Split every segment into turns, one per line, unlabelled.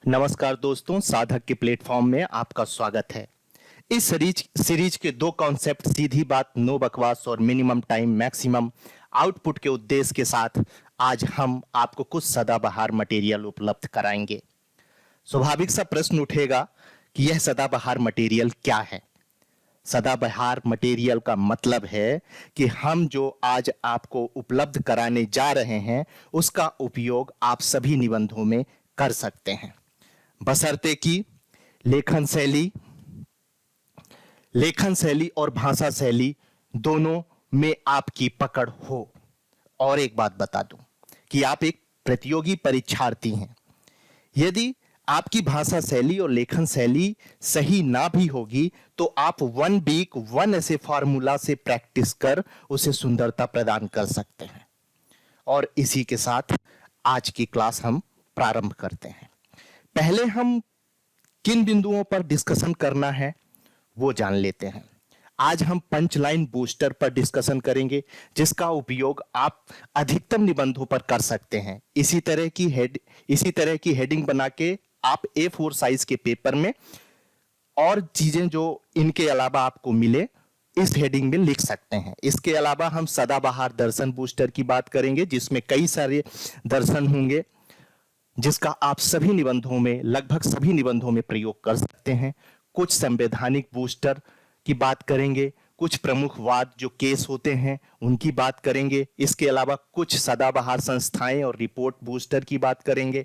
नमस्कार दोस्तों, साधक के प्लेटफॉर्म में आपका स्वागत है। इस सीरीज के दो कॉन्सेप्ट, सीधी बात नो बकवास और मिनिमम टाइम मैक्सिमम आउटपुट के उद्देश्य के साथ आज हम आपको कुछ सदाबहार मटेरियल उपलब्ध कराएंगे। स्वाभाविक सा प्रश्न उठेगा कि यह सदाबहार मटेरियल क्या है। सदाबहार मटेरियल का मतलब है कि हम जो आज आपको उपलब्ध कराने जा रहे हैं उसका उपयोग आप सभी निबंधों में कर सकते हैं, बशर्ते कि लेखन शैली और भाषा शैली दोनों में आपकी पकड़ हो। और एक बात बता दूं कि आप एक प्रतियोगी परीक्षार्थी हैं। यदि आपकी भाषा शैली और लेखन शैली सही ना भी होगी तो आप 1 वीक 1 ऐसे फार्मूला से प्रैक्टिस कर उसे सुंदरता प्रदान कर सकते हैं। और इसी के साथ आज की क्लास हम प्रारंभ करते हैं। पहले हम किन बिंदुओं पर डिस्कशन करना है वो जान लेते हैं। आज हम पंच लाइन बूस्टर पर डिस्कशन करेंगे, जिसका उपयोग आप अधिकतम निबंधों पर कर सकते हैं। इसी तरह की हेडिंग बना के आप A4 साइज के पेपर में और चीजें जो इनके अलावा आपको मिले इस हेडिंग में लिख सकते हैं। इसके अलावा हम सदाबहार दर्शन बूस्टर की बात करेंगे, जिसमें कई सारे दर्शन होंगे जिसका आप सभी निबंधों में, लगभग सभी निबंधों में प्रयोग कर सकते हैं। कुछ संवैधानिक बूस्टर की बात करेंगे, कुछ प्रमुख वाद जो केस होते हैं उनकी बात करेंगे। इसके अलावा कुछ सदाबहार संस्थाएं और रिपोर्ट बूस्टर की बात करेंगे,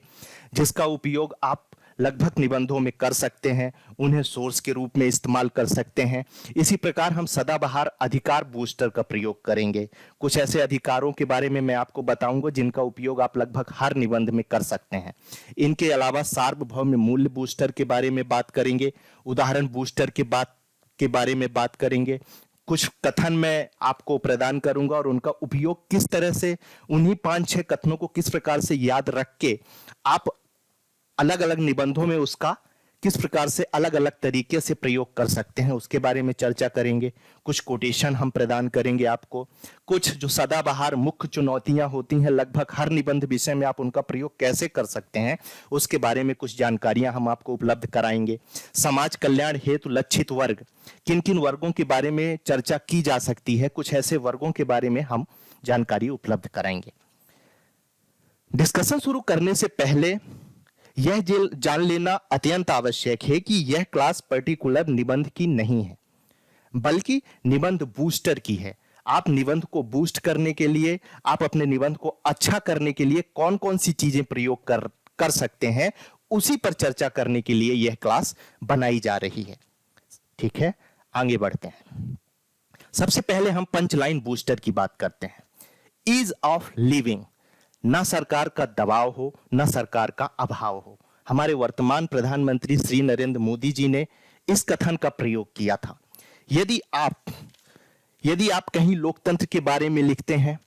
जिसका उपयोग आप लगभग निबंधों में कर सकते हैं, उन्हें सोर्स के रूप में इस्तेमाल कर सकते हैं। इसी प्रकार हम सदाबहार अधिकार बूस्टर का प्रयोग करेंगे। कुछ ऐसे अधिकारों के बारे में मैं आपको बताऊंगा जिनका उपयोग आप लगभग हर निबंध में कर सकते हैं। इनके अलावा सार्वभौम मूल्य बूस्टर के बारे में बात करेंगे, उदाहरण बूस्टर के बारे में बात करेंगे। कुछ कथन मैं आपको प्रदान करूंगा और उनका उपयोग किस तरह से, उन्हीं 5-6 कथनों को किस प्रकार से याद रख के आप अलग अलग निबंधों में उसका किस प्रकार से अलग अलग तरीके से प्रयोग कर सकते हैं, उसके बारे में चर्चा करेंगे। कुछ कोटेशन हम प्रदान करेंगे आपको। कुछ जो सदाबहार मुख्य चुनौतियां होती हैं लगभग हर निबंध विषय में, आप उनका प्रयोग कैसे कर सकते हैं उसके बारे में कुछ जानकारियां हम आपको उपलब्ध कराएंगे। समाज कल्याण हेतु लक्षित वर्ग, किन किन वर्गों के बारे में चर्चा की जा सकती है, कुछ ऐसे वर्गों के बारे में हम जानकारी उपलब्ध कराएंगे। डिस्कशन शुरू करने से पहले यह जान लेना अत्यंत आवश्यक है कि यह क्लास पर्टिकुलर निबंध की नहीं है, बल्कि निबंध बूस्टर की है। आप निबंध को बूस्ट करने के लिए, आप अपने निबंध को अच्छा करने के लिए कौन कौन सी चीजें प्रयोग कर सकते हैं, उसी पर चर्चा करने के लिए यह क्लास बनाई जा रही है। ठीक है, आगे बढ़ते हैं। सबसे पहले हम पंच लाइन बूस्टर की बात करते हैं। ईज ऑफ लिविंग, ना सरकार का दबाव हो, ना सरकार का अभाव हो। हमारे वर्तमान प्रधानमंत्री श्री नरेंद्र मोदी जी ने इस कथन का प्रयोग किया था। यदि आप कहीं लोकतंत्र के बारे में लिखते हैं,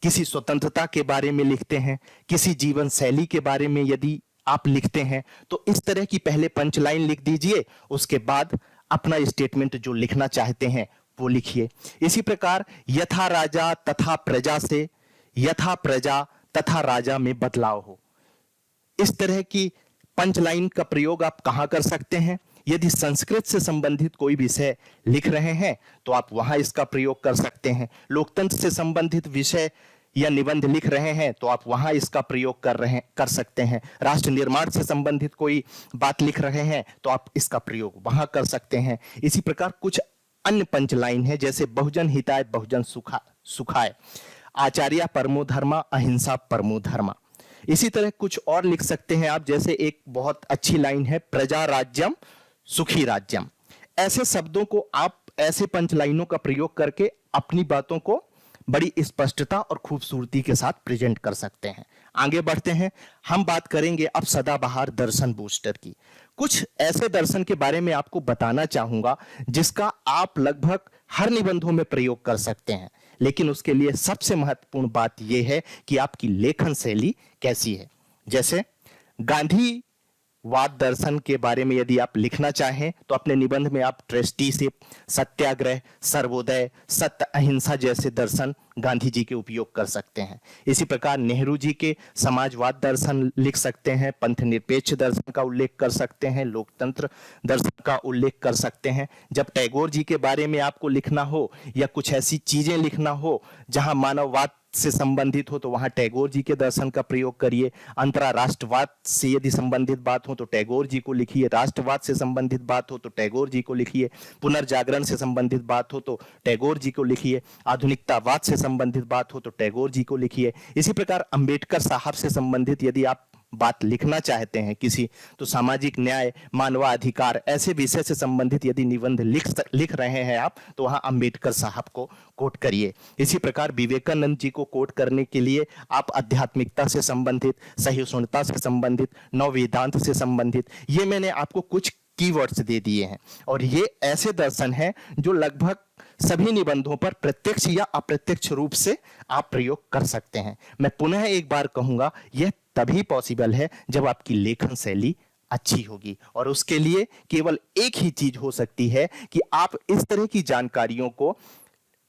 किसी स्वतंत्रता के बारे में लिखते हैं, किसी जीवन शैली के बारे में यदि आप लिखते हैं, तो इस तरह की पहले पंच लाइन लिख दीजिए, उसके बाद अपना स्टेटमेंट जो लिखना चाहते हैं वो लिखिए। इसी प्रकार यथा राजा तथा प्रजा से यथा प्रजा तथा राजा में बदलाव हो, इस तरह की पंच लाइन का प्रयोग आप कहां कर सकते हैं। यदि संस्कृत से संबंधित कोई विषय लिख रहे हैं तो आप वहां इसका प्रयोग कर सकते हैं। लोकतंत्र से संबंधित विषय या निबंध लिख रहे हैं तो आप वहां इसका प्रयोग कर सकते हैं। राष्ट्र निर्माण से संबंधित कोई बात लिख रहे हैं तो आप इसका प्रयोग वहां कर सकते हैं। इसी प्रकार कुछ अन्य पंच लाइन है, जैसे बहुजन हिताय बहुजन सुखाय, आचार्य परमो धर्मा अहिंसा परमो धर्मा। इसी तरह कुछ और लिख सकते हैं आप, जैसे एक बहुत अच्छी लाइन है, प्रजा राज्यम सुखी राज्यम। ऐसे शब्दों को आप ऐसे पंच लाइनों का प्रयोग करके अपनी बातों को बड़ी स्पष्टता और खूबसूरती के साथ प्रेजेंट कर सकते हैं। आगे बढ़ते हैं, हम बात करेंगे अब सदाबहार दर्शन बूस्टर की। कुछ ऐसे दर्शन के बारे में आपको बताना चाहूंगा जिसका आप लगभग हर निबंधों में प्रयोग कर सकते हैं, लेकिन उसके लिए सबसे महत्वपूर्ण बात यह है कि आपकी लेखन शैली कैसी है। जैसे गांधी वाद दर्शन के बारे में यदि आप लिखना चाहें तो अपने निबंध में आप ट्रस्टीशिप, सत्याग्रह, सर्वोदय, सत्य, अहिंसा जैसे दर्शन गांधी जी के उपयोग कर सकते हैं। इसी प्रकार नेहरू जी के समाजवाद दर्शन लिख सकते हैं, पंथ निरपेक्ष दर्शन का उल्लेख कर सकते हैं, लोकतंत्र दर्शन का उल्लेख कर सकते हैं। जब टैगोर जी के बारे में आपको लिखना हो या कुछ ऐसी चीजें लिखना हो जहां मानववाद से संबंधित हो तो वहां टैगोर जी के दर्शन का प्रयोग करिए। अंतरराष्ट्रवाद से यदि संबंधित बात हो तो टैगोर जी को लिखिए, राष्ट्रवाद से संबंधित बात हो तो टैगोर जी को लिखिए, पुनर्जागरण से संबंधित बात हो तो टैगोर जी को लिखिए, आधुनिकतावाद से संबंधित बात हो तो टैगोर जी को लिखिए। इसी प्रकार अंबेडकर साहब से संबंधित यदि आप बात लिखना चाहते हैं किसी, तो सामाजिक न्याय, मानवाधिकार ऐसे विषय से संबंधित यदि निबंध लिख रहे हैं आप, तो वहां अंबेडकर साहब को कोट करिए। इसी प्रकार विवेकानंद जी को कोट करने के लिए आप आध्यात्मिकता से संबंधित, सहिष्णुता से संबंधित, नव वेदांत से संबंधित, ये मैंने आपको कुछ कीवर्ड्स दे दिए हैं और ये ऐसे दर्शन हैं जो लगभग सभी निबंधों पर प्रत्यक्ष या अप्रत्यक्ष रूप से आप प्रयोग कर सकते हैं। मैं पुनः एक बार कहूंगा, यह तभी पॉसिबल है जब आपकी लेखन शैली अच्छी होगी और उसके लिए केवल एक ही चीज हो सकती है कि आप इस तरह की जानकारियों को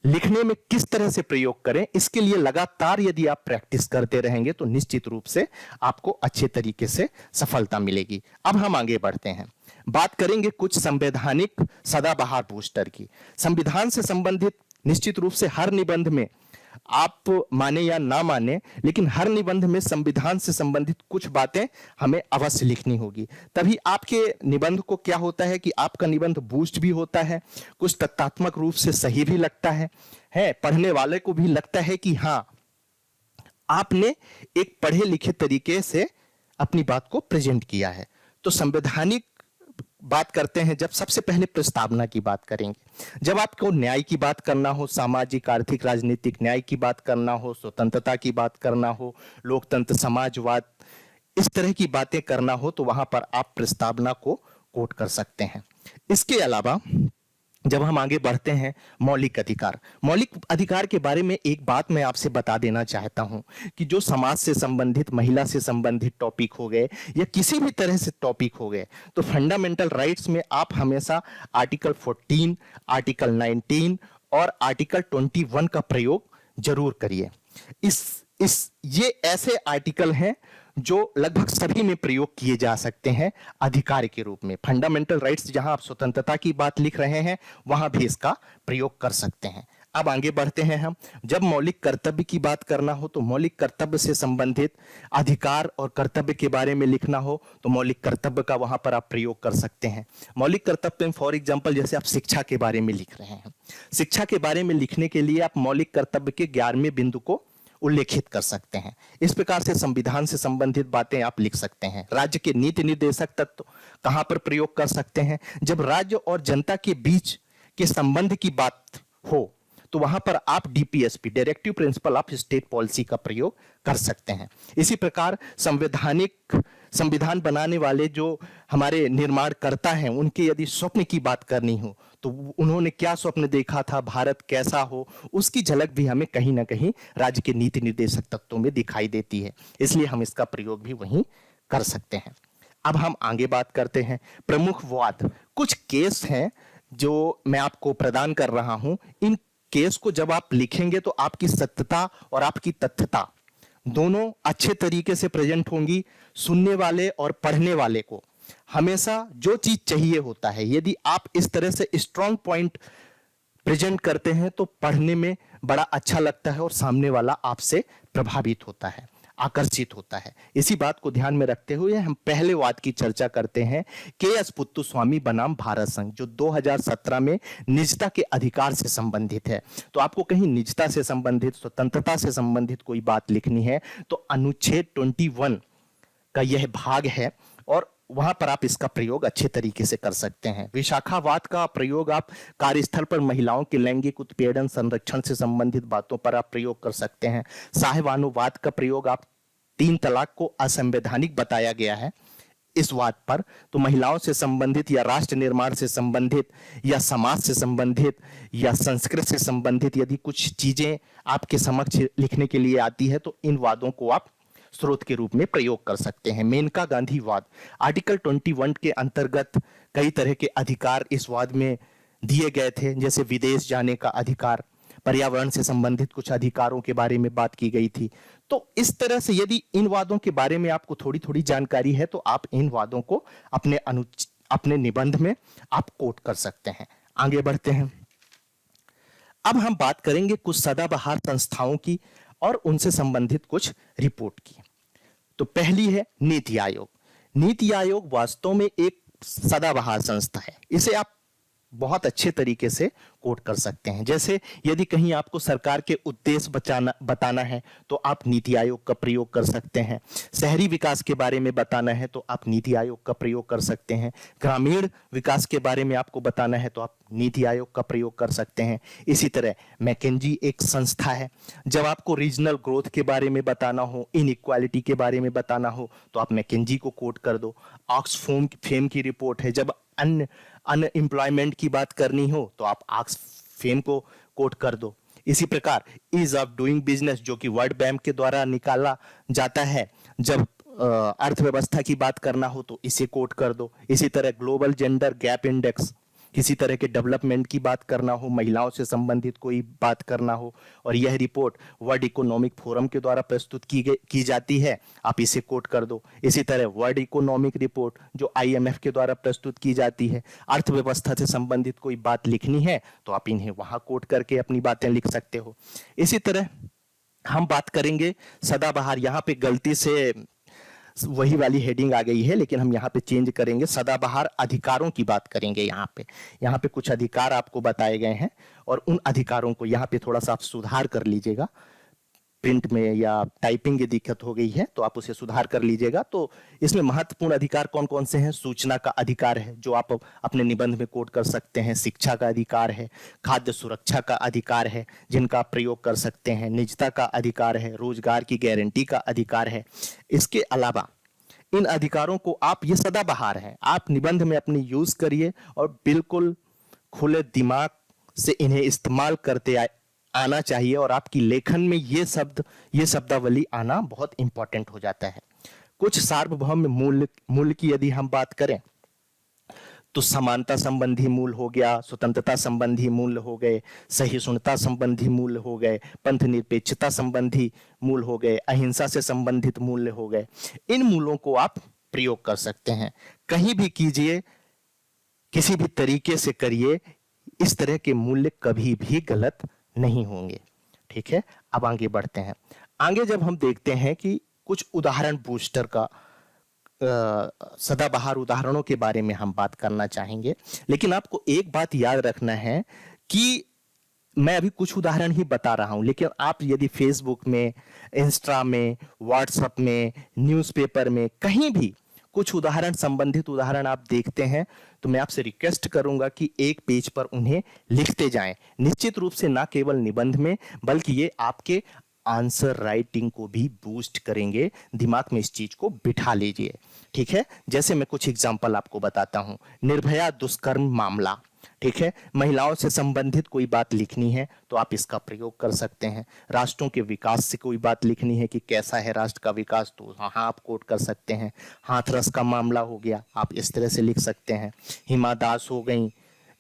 लिखने में किस तरह से प्रयोग करें। इसके लिए लगातार यदि आप प्रैक्टिस करते रहेंगे तो निश्चित रूप से आपको अच्छे तरीके से सफलता मिलेगी। अब हम आगे बढ़ते हैं, बात करेंगे कुछ संवैधानिक सदाबहार बूस्टर की। संविधान से संबंधित निश्चित रूप से हर निबंध में, आप माने या ना माने, लेकिन हर निबंध में संविधान से संबंधित कुछ बातें हमें अवश्य लिखनी होगी। तभी आपके निबंध को क्या होता है कि आपका निबंध बूस्ट भी होता है, कुछ तथ्यात्मक रूप से सही भी लगता है, पढ़ने वाले को भी लगता है कि हाँ, आपने एक पढ़े लिखे तरीके से अपनी बात को प्रेजेंट किया है। तो संवैधानिक बात करते हैं जब, सबसे पहले प्रस्तावना की बात करेंगे। जब आपको न्याय की बात करना हो, सामाजिक, आर्थिक, राजनीतिक न्याय की बात करना हो, स्वतंत्रता की बात करना हो, लोकतंत्र, समाजवाद, इस तरह की बातें करना हो, तो वहां पर आप प्रस्तावना को कोट कर सकते हैं। इसके अलावा जब हम आगे बढ़ते हैं, मौलिक अधिकार। मौलिक अधिकार के बारे में एक बात मैं आपसे बता देना चाहता हूं कि जो समाज से संबंधित, महिला से संबंधित टॉपिक हो गए या किसी भी तरह से टॉपिक हो गए, तो फंडामेंटल राइट्स में आप हमेशा आर्टिकल 14, आर्टिकल 19 और आर्टिकल 21 का प्रयोग जरूर करिए। ये ऐसे आर्टिकल हैं जो लगभग सभी में प्रयोग किए जा सकते हैं अधिकार के रूप में। फंडामेंटल राइट्स, जहां आप स्वतंत्रता की बात लिख रहे हैं, वहां भी इसका प्रयोग कर सकते हैं। अब आगे बढ़ते हैं हम, जब मौलिक कर्तव्य की बात करना हो तो मौलिक कर्तव्य से संबंधित अधिकार और कर्तव्य के बारे में लिखना हो तो मौलिक कर्तव्य का वहां पर आप प्रयोग कर सकते हैं। मौलिक कर्तव्य में फॉर एग्जांपल जैसे आप शिक्षा के बारे में लिख रहे हैं, शिक्षा के बारे में लिखने के लिए आप मौलिक कर्तव्य के 11वें बिंदु को उल्लेखित कर सकते हैं। इस प्रकार से संविधान से संबंधित बातें आप लिख सकते हैं। राज्य के नीति निर्देशक तत्व कहां पर प्रयोग कर सकते हैं, जब राज्य और जनता के बीच के संबंध की बात हो तो वहां पर आप DPSP, directive principle of state policy का प्रयोग कर सकते हैं। इसी प्रकार संविधान बनाने वाले जो हमारे निर्माणकर्ता हैं, उनके यदि स्वप्न की बात करनी हो तो उन्होंने क्या स्वप्न देखा था, भारत कैसा हो, उसकी झलक भी हमें कहीं ना कहीं राज्य के नीति निर्देशक तत्वों में दिखाई देती है, इसलिए हम इसका प्रयोग भी वहीं कर सकते हैं। अब हम आगे बात करते हैं प्रमुख वाद। कुछ केस हैं जो मैं आपको प्रदान कर रहा हूं, इन केस को जब आप लिखेंगे तो आपकी सत्यता और आपकी तथ्यता दोनों अच्छे तरीके से प्रेजेंट होंगी। सुनने वाले और पढ़ने वाले को हमेशा जो चीज चाहिए होता है, यदि आप इस तरह से स्ट्रॉन्ग पॉइंट प्रेजेंट करते हैं तो पढ़ने में बड़ा अच्छा लगता है और सामने वाला आपसे प्रभावित होता है, आकर्षित होता है। इसी बात को ध्यान में रखते हुए हम पहले वाद की चर्चा करते हैं, के.एस. पुत्तुस्वामी बनाम भारत संघ, जो 2017 में निजता के अधिकार से संबंधित है। तो आपको कहीं निजता से संबंधित, स्वतंत्रता से संबंधित कोई बात लिखनी है तो अनुच्छेद 21 का यह भाग है और वहां पर आप इसका प्रयोग अच्छे तरीके से कर सकते हैं। विशाखावाद का प्रयोग आप कार्यस्थल पर महिलाओं के लैंगिक उत्पीड़न, संरक्षण से संबंधित बातों पर आप प्रयोग कर सकते हैं। साहेबानुवाद का प्रयोग आप 3 तलाक को असंवैधानिक बताया गया है, इस वाद पर तो महिलाओं से संबंधित या राष्ट्र निर्माण से संबंधित या समाज से संबंधित या संस्कृत से संबंधित यदि कुछ चीजें आपके समक्ष लिखने के लिए आती है तो इन वादों को आप स्रोत के रूप में प्रयोग कर सकते हैं। मेनका गांधीवाद, आर्टिकल 21 के अंतर्गत कई तरह के अधिकार इस वाद में दिए गए थे, जैसे विदेश जाने का अधिकार, पर्यावरण से संबंधित कुछ अधिकारों के बारे में बात की गई थी। तो इस तरह से यदि इन वादों के बारे में आपको थोड़ी थोड़ी जानकारी है तो आप इन वादों को अपने निबंध में आप कोट कर सकते हैं। आगे बढ़ते हैं। अब हम बात करेंगे कुछ सदाबहार संस्थाओं की और उनसे संबंधित कुछ रिपोर्ट की। तो पहली है नीति आयोग। नीति आयोग वास्तव में एक सदाबहार संस्था है। इसे आप बहुत अच्छे तरीके से कोट कर सकते हैं। जैसे यदि कहीं आपको सरकार के उद्देश्य बताना है तो आप नीति आयोग का प्रयोग कर सकते हैं। शहरी विकास के बारे में बताना है तो आप नीति आयोग का प्रयोग कर सकते हैं। ग्रामीण विकास के बारे में आपको बताना है तो आप नीति आयोग का प्रयोग कर सकते हैं। इसी तरह मैकेंजी एक संस्था है। जब आपको रीजनल ग्रोथ के बारे में बताना हो, इनइक्वालिटी के बारे में बताना हो तो आप मैकेंजी को कोट कर दो। ऑक्सफैम की रिपोर्ट है। जब अनएम्प्लॉयमेंट की बात करनी हो तो आप ऑक्सफैम को कोट कर दो। इसी प्रकार ईज ऑफ डूइंग बिजनेस, जो कि वर्ल्ड बैंक के द्वारा निकाला जाता है, जब अर्थव्यवस्था की बात करना हो तो इसे कोट कर दो। इसी तरह ग्लोबल जेंडर गैप इंडेक्स, किसी तरह के डेवलपमेंट की बात करना हो, महिलाओं से संबंधित कोई बात करना हो, और यह रिपोर्ट वर्ल्ड इकोनॉमिक फोरम के द्वारा प्रस्तुत की जाती है, आप इसे कोट कर दो। इसी तरह वर्ल्ड इकोनॉमिक रिपोर्ट जो IMF के द्वारा प्रस्तुत की जाती है, अर्थव्यवस्था से संबंधित कोई बात लिखनी है तो आप इन्हें वहां कोट करके अपनी बातें लिख सकते हो। इसी तरह हम बात करेंगे सदाबहार। यहाँ पे गलती से वही वाली हेडिंग आ गई है, लेकिन हम यहाँ पे चेंज करेंगे, सदाबहार अधिकारों की बात करेंगे। यहाँ पे कुछ अधिकार आपको बताए गए हैं और उन अधिकारों को यहाँ पे थोड़ा सा आप सुधार कर लीजिएगा। प्रिंट में या टाइपिंग की दिक्कत हो गई है तो आप उसे सुधार कर लीजिएगा। तो इसमें महत्वपूर्ण अधिकार कौन कौन से हैं? सूचना का अधिकार है जो आप अपने निबंध में कोट कर सकते हैं। शिक्षा का अधिकार है। खाद्य सुरक्षा का अधिकार है जिनका आप प्रयोग कर सकते हैं। निजता का अधिकार है। रोजगार की गारंटी का अधिकार है। इसके अलावा इन अधिकारों को आप, ये सदाबहार है, आप निबंध में अपनी यूज करिए और बिल्कुल खुले दिमाग से इन्हें इस्तेमाल करते आना चाहिए, और आपकी लेखन में ये शब्दावली आना बहुत इंपॉर्टेंट हो जाता है। कुछ सार्वभौम मूल्य की यदि हम बात करें तो समानता संबंधी मूल्य हो गया, स्वतंत्रता संबंधी मूल्य हो गए, सहिष्णुता संबंधी मूल्य हो गए, पंथ निरपेक्षता संबंधी मूल्य हो गए, अहिंसा से संबंधित मूल्य हो गए। इन मूल्यों को आप प्रयोग कर सकते हैं। कहीं भी कीजिए, किसी भी तरीके से करिए, इस तरह के मूल्य कभी भी गलत नहीं होंगे। ठीक है, अब आगे बढ़ते हैं। आगे जब हम देखते हैं कि कुछ उदाहरण बूस्टर का सदाबहार उदाहरणों के बारे में हम बात करना चाहेंगे, लेकिन आपको एक बात याद रखना है कि मैं अभी कुछ उदाहरण ही बता रहा हूं, लेकिन आप यदि फेसबुक में, इंस्टा में, व्हाट्सएप में, न्यूज़पेपर में, कहीं भी कुछ उदाहरण, संबंधित उदाहरण आप देखते हैं तो मैं आपसे रिक्वेस्ट करूंगा कि एक पेज पर उन्हें लिखते जाएं। निश्चित रूप से ना केवल निबंध में, बल्कि ये आपके आंसर राइटिंग को भी बूस्ट करेंगे। दिमाग में इस चीज को बिठा लीजिए। ठीक है, जैसे मैं कुछ एग्जांपल आपको बताता हूं। निर्भया दुष्कर्म मामला, ठीक है, महिलाओं से संबंधित कोई बात लिखनी है तो आप इसका प्रयोग कर सकते हैं। राष्ट्रों के विकास से कोई बात लिखनी है कि कैसा है राष्ट्र का विकास, तो हाँ आप कोट कर सकते हैं। हाथरस का मामला हो गया, आप इस तरह से लिख सकते हैं। हिमा दास हो गई,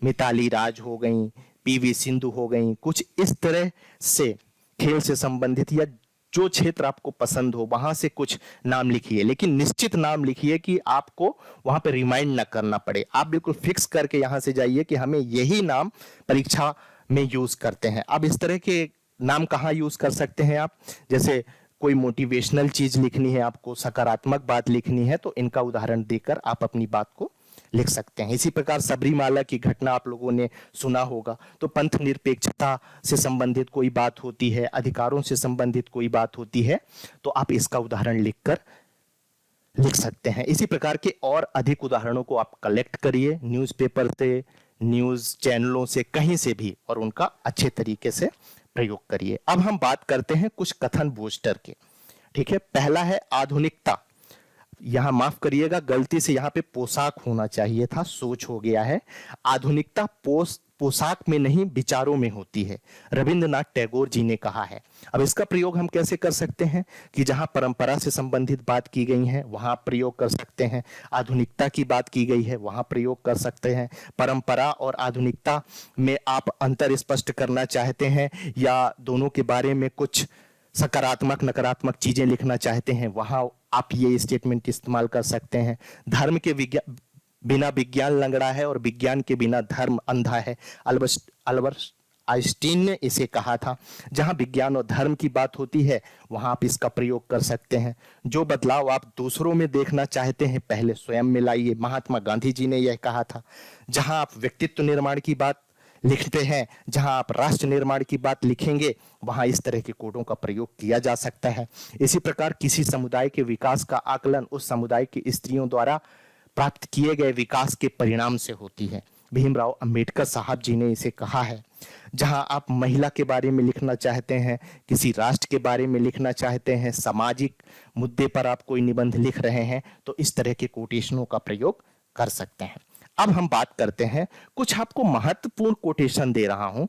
मिताली राज हो गई, PV सिंधु हो गई। कुछ इस तरह से खेल से संबंधित या जो क्षेत्र आपको पसंद हो वहां से कुछ नाम लिखिए, लेकिन निश्चित नाम लिखिए कि आपको वहां पे रिमाइंड ना करना पड़े। आप बिल्कुल फिक्स करके यहां से जाइए कि हमें यही नाम परीक्षा में यूज करते हैं। अब इस तरह के नाम कहाँ यूज कर सकते हैं आप? जैसे कोई मोटिवेशनल चीज लिखनी है, आपको सकारात्मक बात लिखनी है, तो इनका उदाहरण देकर आप अपनी बात को लिख सकते हैं। इसी प्रकार सबरीमाला की घटना आप लोगों ने सुना होगा, तो पंथ निरपेक्षता से संबंधित कोई बात होती है, अधिकारों से संबंधित कोई बात होती है, तो आप इसका उदाहरण लिखकर लिख सकते हैं। इसी प्रकार के और अधिक उदाहरणों को आप कलेक्ट करिए न्यूज़पेपर से, न्यूज चैनलों से, कहीं से भी, और उनका अच्छे तरीके से प्रयोग करिए। अब हम बात करते हैं कुछ कथन बूस्टर के। ठीक है, पहला है आधुनिकता। यहां माफ करिएगा, गलती से यहां पे पोशाक होना चाहिए था, सोच हो गया है। आधुनिकता पोशाक में नहीं विचारों में होती है, रविंद्रनाथ टैगोर जी ने कहा है। अब इसका प्रयोग हम कैसे कर सकते हैं कि जहां परंपरा से संबंधित बात की गई है वहां प्रयोग कर सकते हैं, आधुनिकता की बात की गई है वहां प्रयोग कर सकते हैं, परंपरा और आधुनिकता में आप अंतर स्पष्ट करना चाहते हैं या दोनों के बारे में कुछ सकारात्मक नकारात्मक चीजें लिखना चाहते हैं वहां आप ये स्टेटमेंट इस्तेमाल कर सकते हैं। धर्म के बिना विज्ञान लंगड़ा है और विज्ञान के बिना धर्म अंधा है, अल्बर्ट आइंस्टीन ने इसे कहा था। जहां विज्ञान और धर्म की बात होती है वहां आप इसका प्रयोग कर सकते हैं। जो बदलाव आप दूसरों में देखना चाहते हैं पहले स्वयं में लाइए, महात्मा गांधी जी ने यह कहा था। जहां आप व्यक्तित्व निर्माण की बात लिखते हैं, जहां आप राष्ट्र निर्माण की बात लिखेंगे वहां इस तरह के कोडों का प्रयोग किया जा सकता है। इसी प्रकार किसी समुदाय के विकास का आकलन उस समुदाय की स्त्रियों द्वारा प्राप्त किए गए विकास के परिणाम से होती है। भीमराव अंबेडकर साहब जी ने इसे कहा है। जहां आप महिला के बारे में लिखना चाहते हैं, किसी राष्ट्र के बारे में लिखना चाहते हैं, सामाजिक मुद्दे पर आप कोई निबंध लिख रहे हैं तो इस तरह के कोटेशनों का प्रयोग कर सकते हैं। अब हम बात करते हैं, कुछ आपको महत्वपूर्ण कोटेशन दे रहा हूं।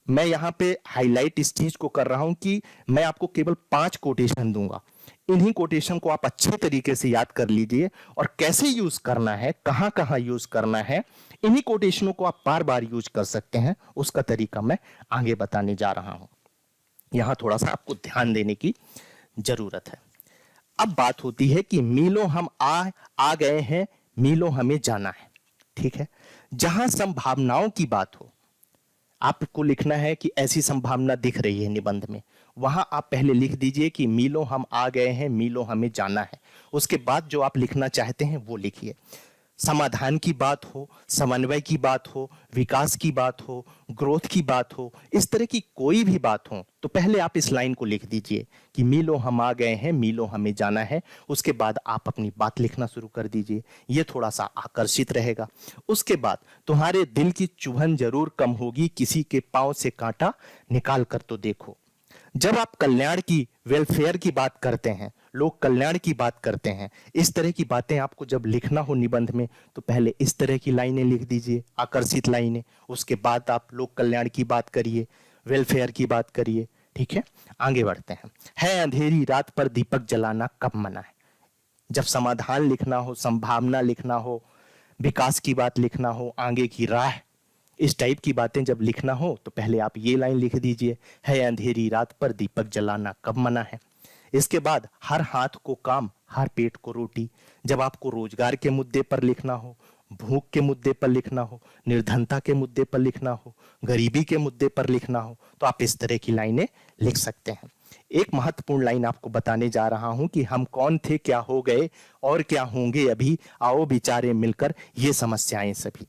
मैं यहां पे हाईलाइट इस चीज को कर रहा हूं कि मैं आपको केवल 5 कोटेशन दूंगा। इन्हीं कोटेशन को आप अच्छे तरीके से याद कर लीजिए और कैसे यूज करना है, कहां कहां यूज करना है, इन्हीं कोटेशनों को आप बार बार यूज कर सकते हैं। उसका तरीका मैं आगे बताने जा रहा हूं। यहां थोड़ा सा आपको ध्यान देने की जरूरत है। अब बात होती है कि मीलों हम आ गए हैं, मीलों हमें जाना है। ठीक है, जहां संभावनाओं की बात हो, आपको लिखना है कि ऐसी संभावना दिख रही है निबंध में, वहां आप पहले लिख दीजिए कि मीलों हम आ गए हैं, मीलों हमें जाना है। उसके बाद जो आप लिखना चाहते हैं वो लिखिए। समाधान की बात हो, समन्वय की बात हो, विकास की बात हो, ग्रोथ की बात हो, इस तरह की कोई भी बात हो तो पहले आप इस लाइन को लिख दीजिए कि मीलों हम आ गए हैं, मीलों हमें जाना है। उसके बाद आप अपनी बात लिखना शुरू कर दीजिए, ये थोड़ा सा आकर्षित रहेगा। उसके बाद तुम्हारे दिल की चुभन जरूर कम होगी, किसी के पांव से कांटा निकाल कर तो देखो। जब आप कल्याण की, वेलफेयर की बात करते हैं, लोक कल्याण की बात करते हैं, इस तरह की बातें आपको जब लिखना हो निबंध में तो पहले इस तरह की लाइनें लिख दीजिए, आकर्षित लाइनें। उसके बाद आप लोक कल्याण की बात करिए, वेलफेयर की बात करिए। ठीक है, आगे बढ़ते हैं। है अंधेरी रात पर दीपक जलाना कब मना है। जब समाधान लिखना हो, संभावना लिखना हो, विकास की बात लिखना हो, आगे की राह, इस टाइप की बातें जब लिखना हो तो पहले आप ये लाइन लिख दीजिए, है अंधेरी रात पर दीपक जलाना कब मना है। इसके बाद हर हाथ को काम, हर पेट को रोटी। जब आपको रोजगार के मुद्दे पर लिखना हो, भूख के मुद्दे पर लिखना हो, निर्धनता के मुद्दे पर लिखना हो, गरीबी के मुद्दे पर लिखना हो तो आप इस तरह की लाइनें लिख सकते हैं। एक महत्वपूर्ण लाइन आपको बताने जा रहा हूं कि हम कौन थे, क्या हो गए और क्या होंगे अभी, आओ विचारे मिलकर ये समस्याएं सभी।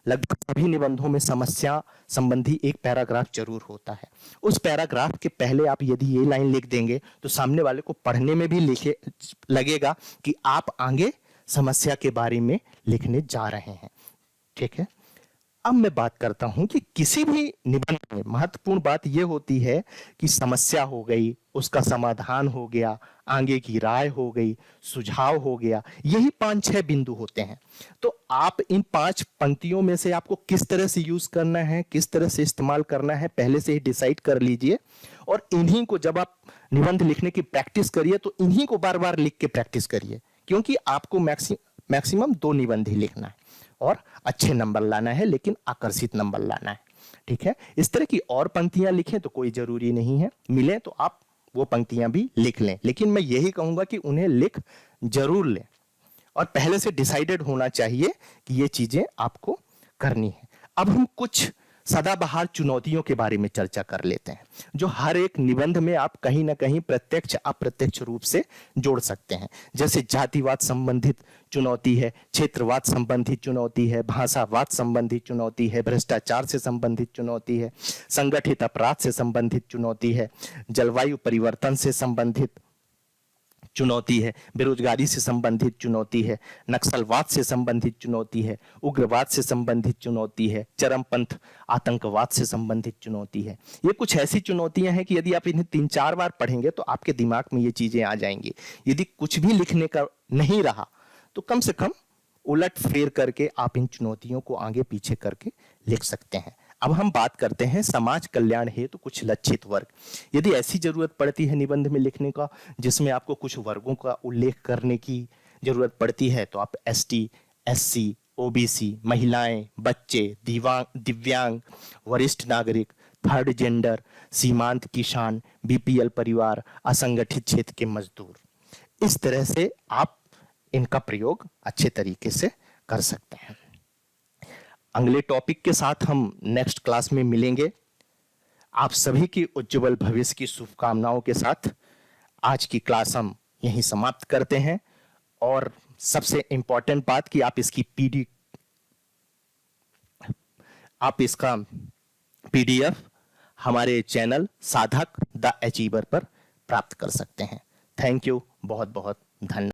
लगभग सभी निबंधों में समस्या संबंधी एक पैराग्राफ जरूर होता है। उस पैराग्राफ के पहले आप यदि ये लाइन लिख देंगे तो सामने वाले को पढ़ने में भी लिखे लगेगा कि आप आगे समस्या के बारे में लिखने जा रहे हैं। ठीक है, अब मैं बात करता हूं कि किसी भी निबंध में महत्वपूर्ण बात यह होती है कि समस्या हो गई, उसका समाधान हो गया, आगे की राय हो गई, सुझाव हो गया, यही 5-6 बिंदु होते हैं। तो आप इन 5 पंक्तियों में से आपको किस तरह से यूज करना है, किस तरह से इस्तेमाल करना है, पहले से ही डिसाइड कर लीजिए। और इन्हीं को जब आप निबंध लिखने की प्रैक्टिस करिए तो इन्हीं को बार बार लिख के प्रैक्टिस करिए, क्योंकि आपको मैक्सिमम 2 निबंध ही लिखना है और अच्छे नंबर लाना है, लेकिन आकर्षित नंबर लाना है। ठीक है, इस तरह की और पंक्तियां लिखें तो कोई जरूरी नहीं है, मिले तो आप वो पंक्तियां भी लिख लें, लेकिन मैं यही कहूंगा कि उन्हें लिख जरूर लें और पहले से डिसाइडेड होना चाहिए कि ये चीजें आपको करनी है। अब हम कुछ सदाबहार चुनौतियों के बारे में चर्चा कर लेते हैं, जो हर एक निबंध में आप कहीं ना कहीं प्रत्यक्ष अप्रत्यक्ष रूप से जोड़ सकते हैं। जैसे जातिवाद संबंधित चुनौती है, क्षेत्रवाद संबंधित चुनौती है, भाषावाद संबंधित चुनौती है, भ्रष्टाचार से संबंधित चुनौती है, संगठित अपराध से संबंधित चुनौती है, जलवायु परिवर्तन से संबंधित चुनौती है, बेरोजगारी से संबंधित चुनौती है, नक्सलवाद से संबंधित चुनौती है, उग्रवाद से संबंधित चुनौती है, चरमपंथ आतंकवाद से संबंधित चुनौती है। ये कुछ ऐसी चुनौतियां हैं कि यदि आप इन्हें 3-4 बार पढ़ेंगे तो आपके दिमाग में ये चीजें आ जाएंगी। यदि कुछ भी लिखने का नहीं रहा तो कम से कम उलट फेर करके आप इन चुनौतियों को आगे पीछे करके लिख सकते हैं। अब हम बात करते हैं समाज कल्याण हेतु कुछ लक्षित वर्ग। यदि ऐसी जरूरत पड़ती है निबंध में लिखने का जिसमें आपको कुछ वर्गों का उल्लेख करने की जरूरत पड़ती है, तो आप एसटी, एससी, ओबीसी, महिलाएं, बच्चे, दिव्यांग, वरिष्ठ नागरिक, थर्ड जेंडर, सीमांत किसान, बीपीएल परिवार, असंगठित क्षेत्र के मजदूर, इस तरह से आप इनका प्रयोग अच्छे तरीके से कर सकते हैं। अगले टॉपिक के साथ हम नेक्स्ट क्लास में मिलेंगे। आप सभी की उज्जवल भविष्य की शुभकामनाओं के साथ आज की क्लास हम यहीं समाप्त करते हैं। और सबसे इंपॉर्टेंट बात कि आप इसका पीडीएफ हमारे चैनल साधक द अचीवर पर प्राप्त कर सकते हैं। थैंक यू, बहुत बहुत धन्यवाद।